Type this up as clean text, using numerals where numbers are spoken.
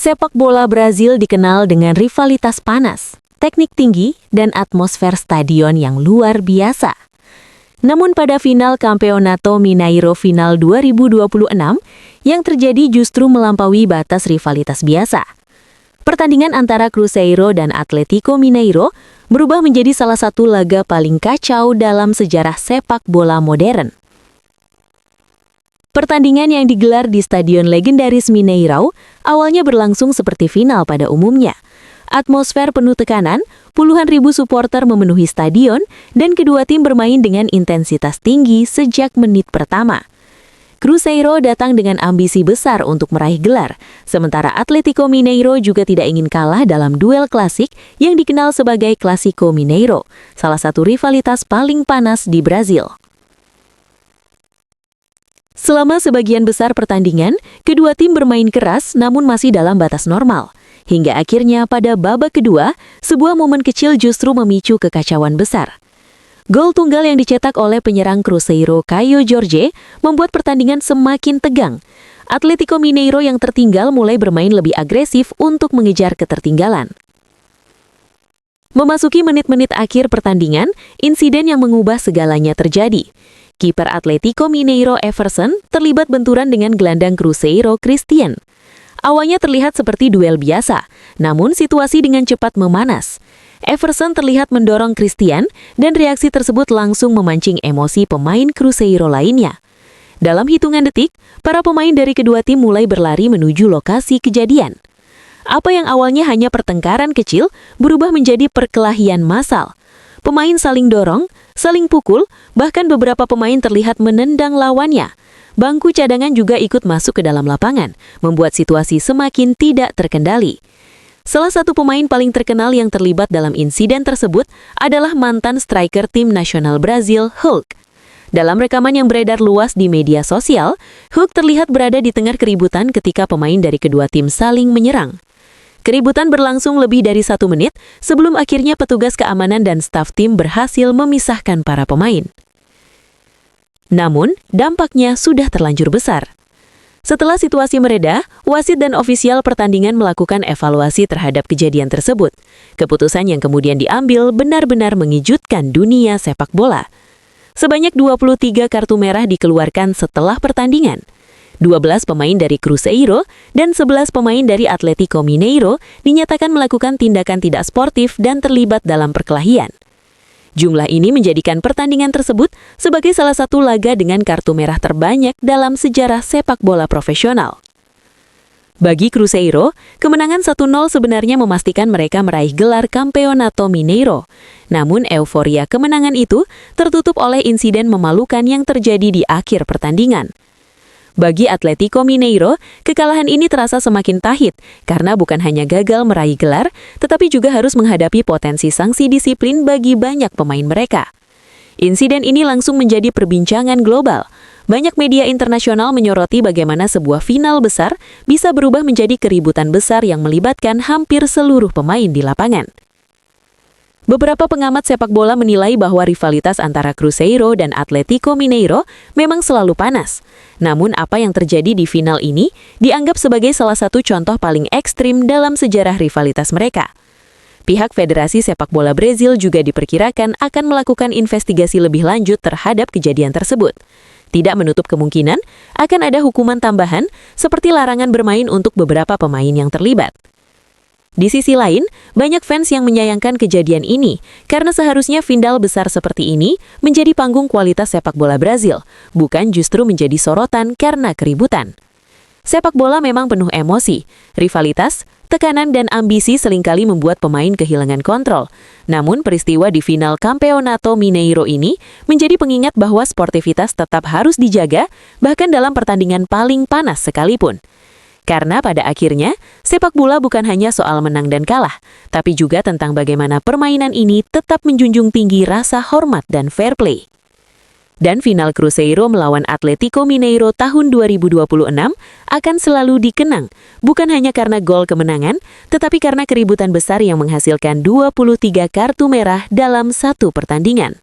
Sepak bola Brazil dikenal dengan rivalitas panas, teknik tinggi, dan atmosfer stadion yang luar biasa. Namun pada final Campeonato Mineiro final 2026, yang terjadi justru melampaui batas rivalitas biasa. Pertandingan antara Cruzeiro dan Atlético Mineiro berubah menjadi salah satu laga paling kacau dalam sejarah sepak bola modern. Pertandingan yang digelar di stadion legendaris Mineirão awalnya berlangsung seperti final pada umumnya. Atmosfer penuh tekanan, puluhan ribu supporter memenuhi stadion, dan kedua tim bermain dengan intensitas tinggi sejak menit pertama. Cruzeiro datang dengan ambisi besar untuk meraih gelar, sementara Atlético Mineiro juga tidak ingin kalah dalam duel klasik yang dikenal sebagai Clásico Mineiro, salah satu rivalitas paling panas di Brazil. Selama sebagian besar pertandingan, kedua tim bermain keras namun masih dalam batas normal. Hingga akhirnya pada babak kedua, sebuah momen kecil justru memicu kekacauan besar. Gol tunggal yang dicetak oleh penyerang Cruzeiro Caio Jorge membuat pertandingan semakin tegang. Atlético Mineiro yang tertinggal mulai bermain lebih agresif untuk mengejar ketertinggalan. Memasuki menit-menit akhir pertandingan, insiden yang mengubah segalanya terjadi. Kiper Atlético Mineiro Everson terlibat benturan dengan gelandang Cruzeiro Christian. Awalnya terlihat seperti duel biasa, namun situasi dengan cepat memanas. Everson terlihat mendorong Christian dan reaksi tersebut langsung memancing emosi pemain Cruzeiro lainnya. Dalam hitungan detik, para pemain dari kedua tim mulai berlari menuju lokasi kejadian. Apa yang awalnya hanya pertengkaran kecil berubah menjadi perkelahian massal. Pemain saling dorong, saling pukul, bahkan beberapa pemain terlihat menendang lawannya. Bangku cadangan juga ikut masuk ke dalam lapangan, membuat situasi semakin tidak terkendali. Salah satu pemain paling terkenal yang terlibat dalam insiden tersebut adalah mantan striker tim nasional Brazil, Hulk. Dalam rekaman yang beredar luas di media sosial, Hulk terlihat berada di tengah keributan ketika pemain dari kedua tim saling menyerang. Keributan berlangsung lebih dari 1 menit sebelum akhirnya petugas keamanan dan staf tim berhasil memisahkan para pemain. Namun, dampaknya sudah terlanjur besar. Setelah situasi mereda, wasit dan ofisial pertandingan melakukan evaluasi terhadap kejadian tersebut. Keputusan yang kemudian diambil benar-benar mengejutkan dunia sepak bola. Sebanyak 23 kartu merah dikeluarkan setelah pertandingan. 12 pemain dari Cruzeiro dan 11 pemain dari Atlético Mineiro dinyatakan melakukan tindakan tidak sportif dan terlibat dalam perkelahian. Jumlah ini menjadikan pertandingan tersebut sebagai salah satu laga dengan kartu merah terbanyak dalam sejarah sepak bola profesional. Bagi Cruzeiro, kemenangan 1-0 sebenarnya memastikan mereka meraih gelar Campeonato Mineiro. Namun euforia kemenangan itu tertutup oleh insiden memalukan yang terjadi di akhir pertandingan. Bagi Atlético Mineiro, kekalahan ini terasa semakin pahit karena bukan hanya gagal meraih gelar, tetapi juga harus menghadapi potensi sanksi disiplin bagi banyak pemain mereka. Insiden ini langsung menjadi perbincangan global. Banyak media internasional menyoroti bagaimana sebuah final besar bisa berubah menjadi keributan besar yang melibatkan hampir seluruh pemain di lapangan. Beberapa pengamat sepak bola menilai bahwa rivalitas antara Cruzeiro dan Atlético Mineiro memang selalu panas. Namun apa yang terjadi di final ini dianggap sebagai salah satu contoh paling ekstrim dalam sejarah rivalitas mereka. Pihak Federasi Sepak Bola Brazil juga diperkirakan akan melakukan investigasi lebih lanjut terhadap kejadian tersebut. Tidak menutup kemungkinan akan ada hukuman tambahan seperti larangan bermain untuk beberapa pemain yang terlibat. Di sisi lain, banyak fans yang menyayangkan kejadian ini karena seharusnya final besar seperti ini menjadi panggung kualitas sepak bola Brazil, bukan justru menjadi sorotan karena keributan. Sepak bola memang penuh emosi, rivalitas, tekanan dan ambisi seringkali membuat pemain kehilangan kontrol. Namun peristiwa di final Campeonato Mineiro ini menjadi pengingat bahwa sportivitas tetap harus dijaga bahkan dalam pertandingan paling panas sekalipun. Karena pada akhirnya, sepak bola bukan hanya soal menang dan kalah, tapi juga tentang bagaimana permainan ini tetap menjunjung tinggi rasa hormat dan fair play. Dan final Cruzeiro melawan Atlético Mineiro tahun 2026 akan selalu dikenang, bukan hanya karena gol kemenangan, tetapi karena keributan besar yang menghasilkan 23 kartu merah dalam satu pertandingan.